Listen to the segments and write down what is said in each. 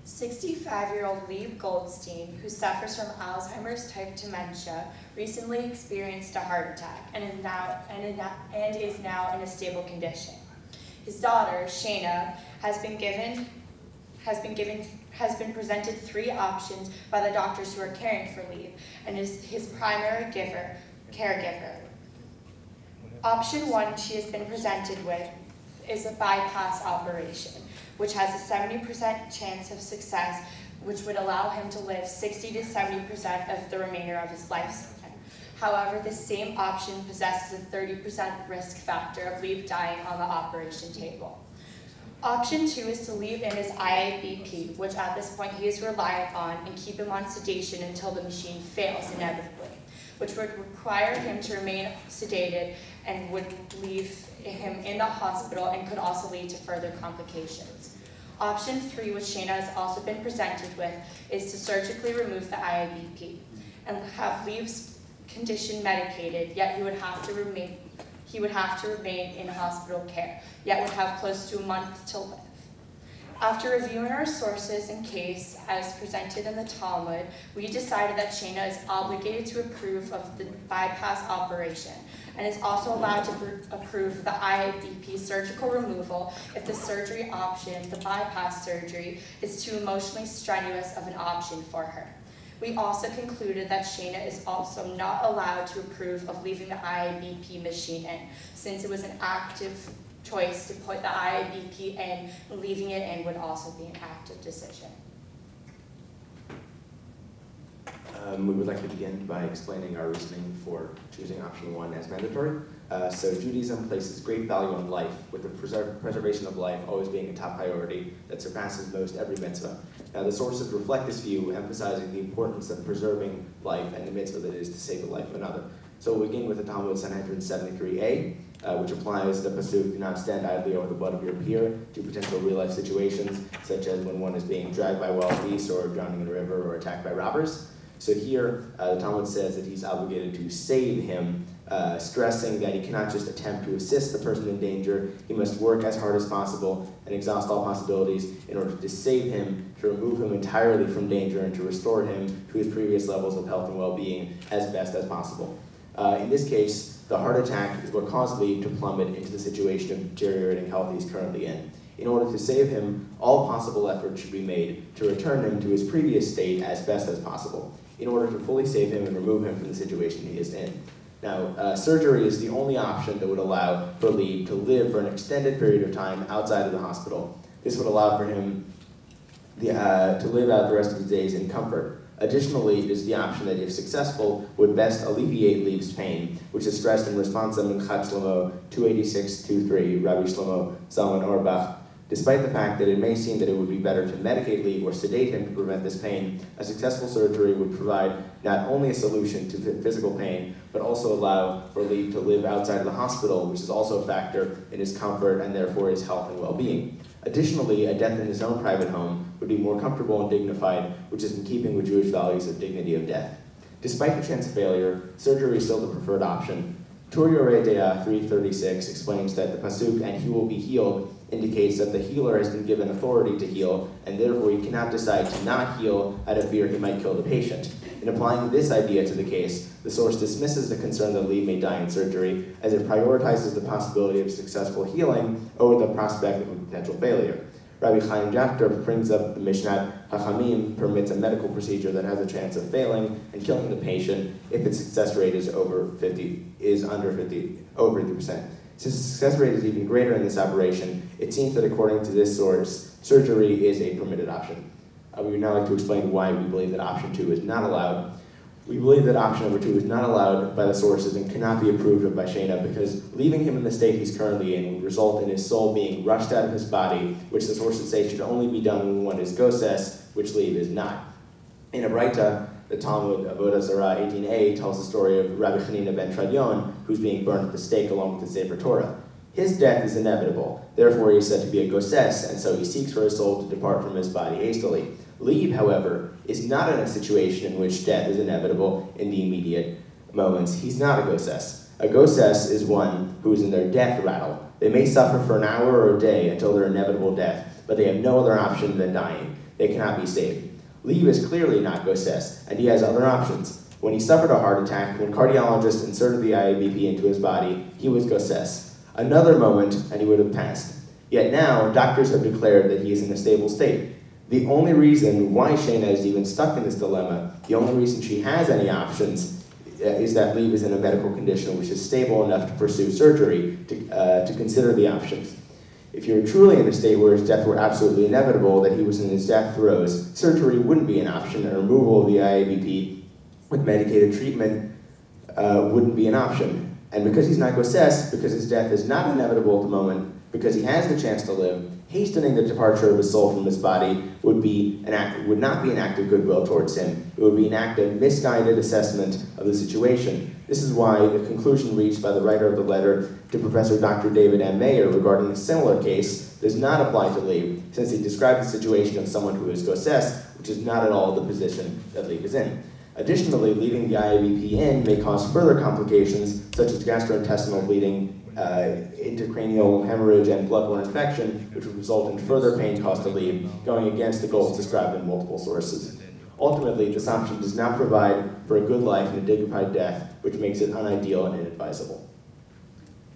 65-year-old Leib Goldstein, who suffers from Alzheimer's type dementia, recently experienced a heart attack and is now in a stable condition. His daughter, Shayna, has been presented 3 options by the doctors who are caring for Leib and is his primary caregiver. Option 1 she has been presented with is a bypass operation, which has a 70% chance of success, which would allow him to live 60 to 70% of the remainder of his lifespan. However, this same option possesses a 30% risk factor of Leib dying on the operation table. Option 2 is to leave in his IABP, which at this point he is reliant on, and keep him on sedation until the machine fails inevitably, which would require him to remain sedated and would leave him in the hospital and could also lead to further complications. Option 3, which Shayna has also been presented with, is to surgically remove the IABP and have Leib's condition medicated, yet he would have to remain in hospital care, yet would have close to a month to live. After reviewing our sources and case as presented in the Talmud, we decided that Shayna is obligated to approve of the bypass operation and is also allowed to approve the IABP surgical removal if the surgery option, the bypass surgery, is too emotionally strenuous of an option for her. We also concluded that Shayna is also not allowed to approve of leaving the IABP machine in, since it was an active choice to put the IABP in, leaving it in would also be an active decision. We would like to begin by explaining our reasoning for choosing option 1 as mandatory. So Judaism places great value on life, with the preservation of life always being a top priority that surpasses most every mitzvah. Now the sources reflect this view, emphasizing the importance of preserving life and the mitzvah that is to save the life of another. So we'll begin with the Talmud Sanhedrin 73a, which applies the pasuk, do not stand idly over the blood of your peer, to potential real-life situations, such as when one is being dragged by wild beasts or drowning in a river or attacked by robbers. So here, the Talmud says that he's obligated to save him, stressing that he cannot just attempt to assist the person in danger. He must work as hard as possible and exhaust all possibilities in order to save him, to remove him entirely from danger, and to restore him to his previous levels of health and well-being as best as possible. In this case, the heart attack is what caused Leib to plummet into the situation of deteriorating health he's currently in. In order to save him, all possible efforts should be made to return him to his previous state as best as possible, in order to fully save him and remove him from the situation he is in. Now, surgery is the only option that would allow for Leib to live for an extended period of time outside of the hospital. This would allow for him to live out the rest of his days in comfort. Additionally, it is the option that, if successful, would best alleviate Leib's pain, which is stressed in Responsa Minchat Shlomo 286-23, Rabbi Shlomo Zalman Auerbach. Despite the fact that it may seem that it would be better to medicate Leib or sedate him to prevent this pain, a successful surgery would provide not only a solution to physical pain, but also allow for Leib to live outside of the hospital, which is also a factor in his comfort and therefore his health and well-being. Additionally, a death in his own private home would be more comfortable and dignified, which is in keeping with Jewish values of dignity of death. Despite the chance of failure, surgery is still the preferred option. Tur Yoreh Deah 336 explains that the pasuk, and he will be healed, indicates that the healer has been given authority to heal, and therefore he cannot decide to not heal out of fear he might kill the patient. In applying this idea to the case, the source dismisses the concern that Leib may die in surgery, as it prioritizes the possibility of successful healing over the prospect of a potential failure. Rabbi Chaim Jafter brings up the Mishnat Hachamim permits a medical procedure that has a chance of failing and killing the patient if its success rate is over 50%. Since the success rate is even greater in this operation, it seems that according to this source, surgery is a permitted option. We would now like to explain why we believe that option 2 is not allowed. We believe that option number 2 is not allowed by the sources and cannot be approved of by Shayna, because leaving him in the state he's currently in would result in his soul being rushed out of his body, which the sources say should only be done when one is goses, which Leib is not. In a Braita, the Talmud Avodah Zarah 18a tells the story of Rabbi Chanina ben Tradion, who's being burned at the stake along with the Sefer Torah. His death is inevitable, therefore he is said to be a goses, and so he seeks for his soul to depart from his body hastily. Leib, however, is not in a situation in which death is inevitable in the immediate moments. He's not a goses. A goses is one who is in their death rattle. They may suffer for an hour or a day until their inevitable death, but they have no other option than dying. They cannot be saved. Leib is clearly not Gosses, and he has other options. When he suffered a heart attack, when cardiologists inserted the IABP into his body, he was Gosses. Another moment, and he would have passed. Yet now, doctors have declared that he is in a stable state. The only reason why Shayna is even stuck in this dilemma, the only reason she has any options, is that Leib is in a medical condition which is stable enough to pursue surgery to consider the options. If you're truly in a state where his death were absolutely inevitable, that he was in his death throes, surgery wouldn't be an option, and removal of the IABP with medicated treatment wouldn't be an option. And because he's not Gosses, because his death is not inevitable at the moment, because he has the chance to live, hastening the departure of his soul from his body would not be an act of goodwill towards him. It would be an act of misguided assessment of the situation. This is why the conclusion reached by the writer of the letter to Professor Dr. David M. Mayer regarding a similar case does not apply to Leib, since he described the situation of someone who is Gosses, which is not at all the position that Leib is in. Additionally, leaving the IABP in may cause further complications, such as gastrointestinal bleeding, intracranial hemorrhage, and bloodborne infection, which would result in further pain caused to Leib, going against the goals described in multiple sources. Ultimately, this option does not provide for a good life and a dignified death, which makes it unideal and inadvisable.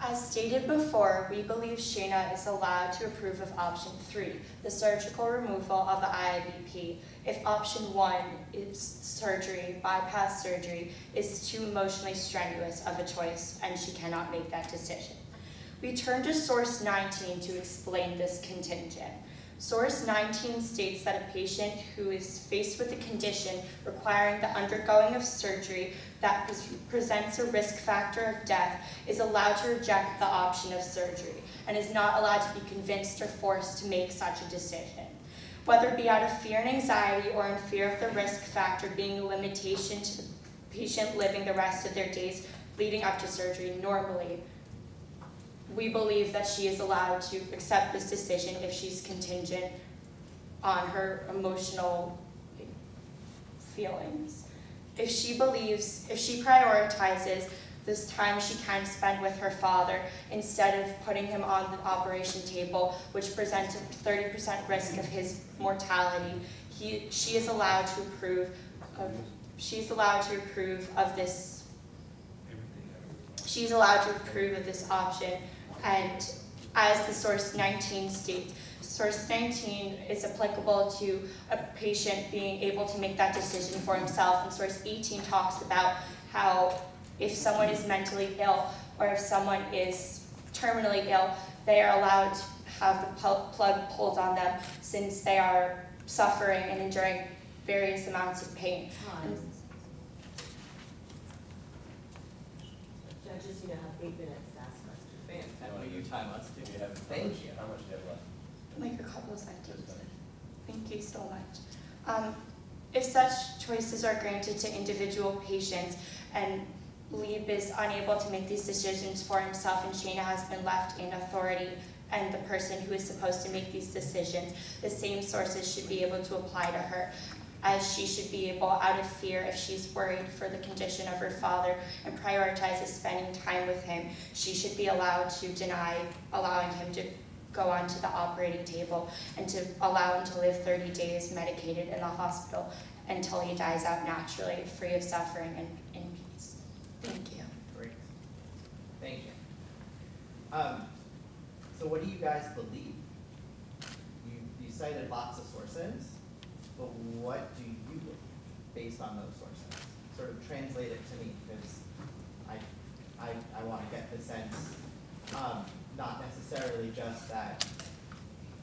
As stated before, we believe Shayna is allowed to approve of option 3, the surgical removal of the IABP, if option 1 is surgery, bypass surgery, is too emotionally strenuous of a choice and she cannot make that decision. We turn to source 19 to explain this contingent. Source 19 states that a patient who is faced with a condition requiring the undergoing of surgery that presents a risk factor of death is allowed to reject the option of surgery and is not allowed to be convinced or forced to make such a decision. Whether it be out of fear and anxiety or in fear of the risk factor being a limitation to the patient living the rest of their days leading up to surgery normally, we believe that she is allowed to accept this decision if she's contingent on her emotional feelings. If she prioritizes this time she can spend with her father instead of putting him on the operation table, which presents a 30% risk of his mortality, she is allowed to approve of this. She's allowed to approve of this option. And as the source 19 states, source 19 is applicable to a patient being able to make that decision for himself, and source 18 talks about how if someone is mentally ill or if someone is terminally ill, they are allowed to have the plug pulled on them since they are suffering and enduring various amounts of pain. Judges, you have 8 minutes. Will you time us? Do you have? Thank you. How much do you have left? Like a couple of sentences. Thank you so much. If such choices are granted to individual patients and Leib is unable to make these decisions for himself and Shayna has been left in authority and the person who is supposed to make these decisions, the same sources should be able to apply to her, as she should be able, out of fear, if she's worried for the condition of her father and prioritizes spending time with him, she should be allowed to deny allowing him to go onto the operating table and to allow him to live 30 days medicated in the hospital until he dies out naturally, free of suffering and in peace. Thank you. Great. Thank you. So what do you guys believe? You cited lots of sources. But what do you believe based on those sources? Sort of translate it to me, because I want to get the sense, not necessarily just that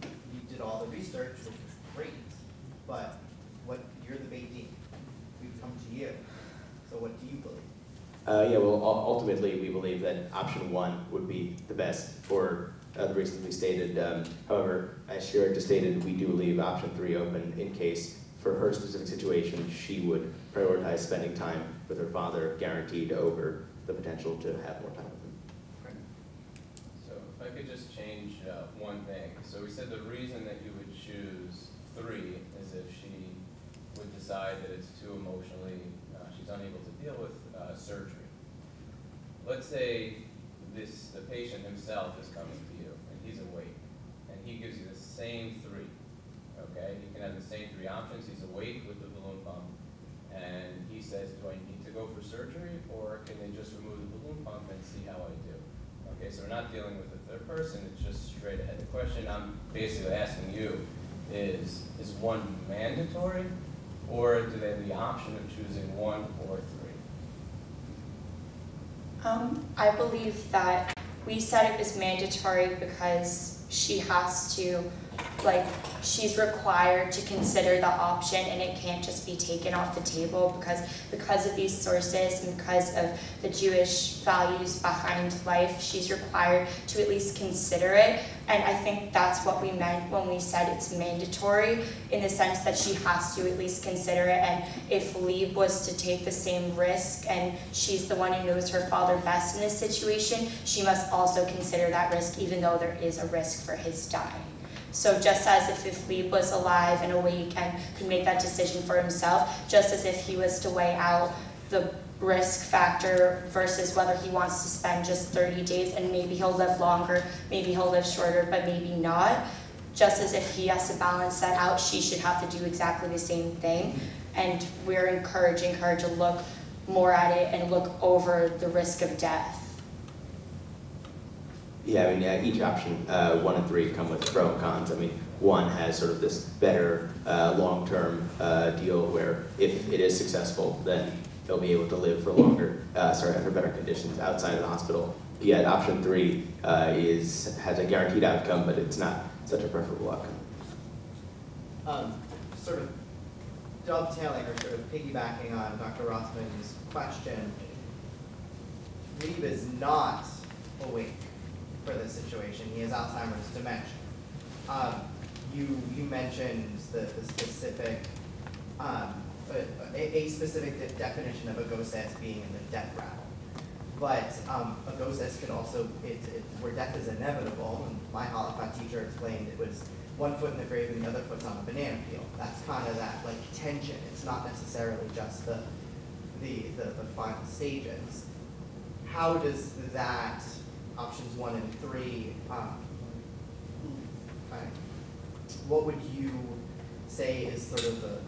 you did all the research, which was great, but what you're the Beit Din. We've come to you. So what do you believe? Yeah, well, ultimately we believe that option 1 would be the best for the reasons we stated. However, as Shayna just stated, we do leave option 3 open in case, for her specific situation, she would prioritize spending time with her father, guaranteed, over the potential to have more time with him. Right. So if I could just change one thing. So we said the reason that you would choose 3 is if she would decide that it's too emotionally, she's unable to deal with surgery. Let's say the patient himself is coming to you and he's awake and he gives you the same 3. so we're not dealing with a third person, it's just straight ahead. The question I'm basically asking you is one mandatory, or do they have the option of choosing 1 or 3? I believe that we said it was mandatory because she has to, like, she's required to consider the option, and it can't just be taken off the table because of these sources and because of the Jewish values behind life. She's required to at least consider it, and I think that's what we meant when we said it's mandatory, in the sense that she has to at least consider it. And if Leib was to take the same risk, and she's the one who knows her father best in this situation, she must also consider that risk, even though there is a risk for his dying. So just as if Leib was alive and awake and could make that decision for himself, just as if he was to weigh out the risk factor versus whether he wants to spend just 30 days and maybe he'll live longer, maybe he'll live shorter, but maybe not. Just as if he has to balance that out, she should have to do exactly the same thing. And we're encouraging her to look more at it and look over the risk of death. Yeah, I mean, each option, 1 and 3, come with pro and cons. I mean, 1 has sort of this better long-term deal where if it is successful, then he'll be able to live for longer, for better conditions outside of the hospital. Yet option 3 has a guaranteed outcome, but it's not such a preferable outcome. Sort of dovetailing or sort of piggybacking on Dr. Rothman's question, Leib is not awake for this situation. He has Alzheimer's dementia. You mentioned the specific, a specific definition of a ghost as being in the death rattle. But a ghost can also, where death is inevitable, and my Holocaust teacher explained it was 1 foot in the grave and the other foot's on a banana peel. That's kind of that like tension. It's not necessarily just the final stages. How does that, options 1 and 3, what would you say is sort of the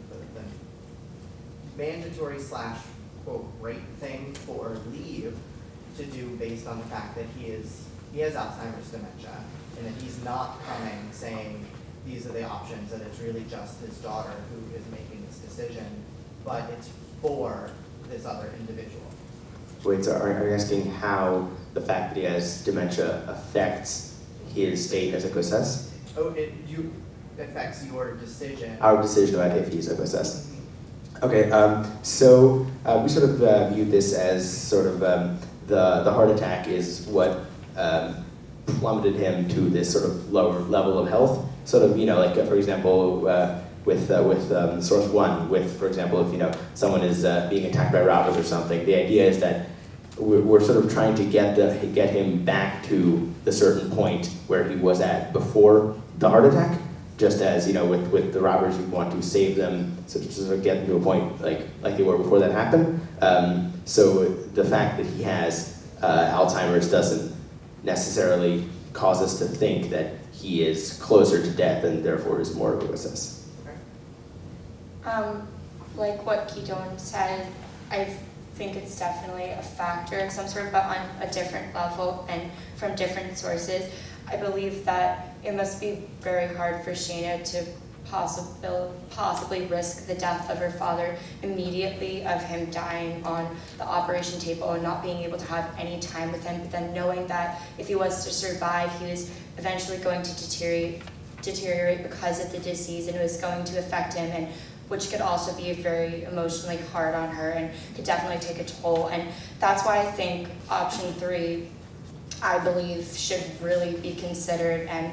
mandatory / quote right thing for Leib to do based on the fact that he has Alzheimer's dementia, and that he's not coming saying these are the options, and it's really just his daughter who is making this decision, but it's for this other individual? Wait, so are you asking how the fact that he has dementia affects his state as a COSES? Oh, it affects your decision. Our decision about if he's a COSES. Okay, so we sort of viewed this as sort of the heart attack is what plummeted him to this sort of lower level of health. Sort of, like for example, with source 1, with, for example, if someone is being attacked by robbers or something, the idea is that we're sort of trying to get him back to the certain point where he was at before the heart attack. Just as with the robbers, you want to save them, so to sort of get them to a point like they were before that happened. So the fact that he has Alzheimer's doesn't necessarily cause us to think that he is closer to death and therefore is more of a COSES. Like what Keaton said, I think it's definitely a factor of some sort, but on a different level and from different sources. I believe that it must be very hard for Shayna to possibly risk the death of her father immediately, of him dying on the operation table and not being able to have any time with him, but then knowing that if he was to survive, he was eventually going to deteriorate because of the disease, and it was going to affect him, and which could also be very emotionally hard on her and could definitely take a toll. And that's why I think option 3, I believe, should really be considered and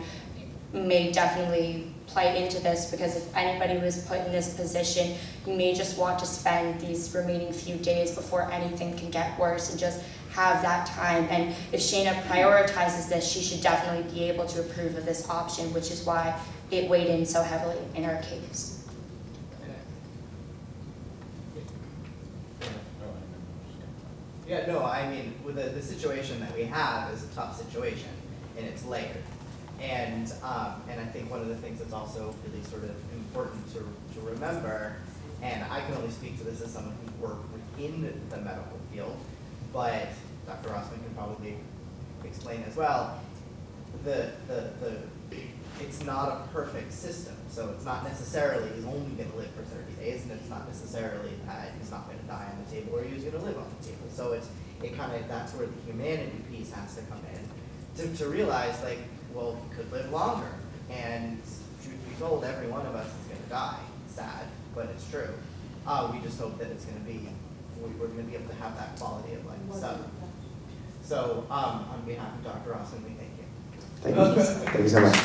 may definitely play into this, because if anybody was put in this position, you may just want to spend these remaining few days before anything can get worse and just have that time. And if Shayna prioritizes this, she should definitely be able to approve of this option, which is why it weighed in so heavily in our case. Yeah, no, I mean, with the situation that we have is a tough situation, and it's layered. And I think one of the things that's also really sort of important to remember, and I can only speak to this as someone who worked within the medical field, but Dr. Rossman can probably explain as well, it's not a perfect system. So it's not necessarily he's only going to live for 30 days, and it's not necessarily that he's not going to die on the table or he's going to live on the table. So that's where the humanity piece has to come in to realize, like, well, he could live longer, and truth be told, every one of us is going to die. It's sad, but it's true. We just hope that it's going to be, we're going to be able to have that quality of life. So on behalf of Dr. Austin, we thank you. Thank you so much.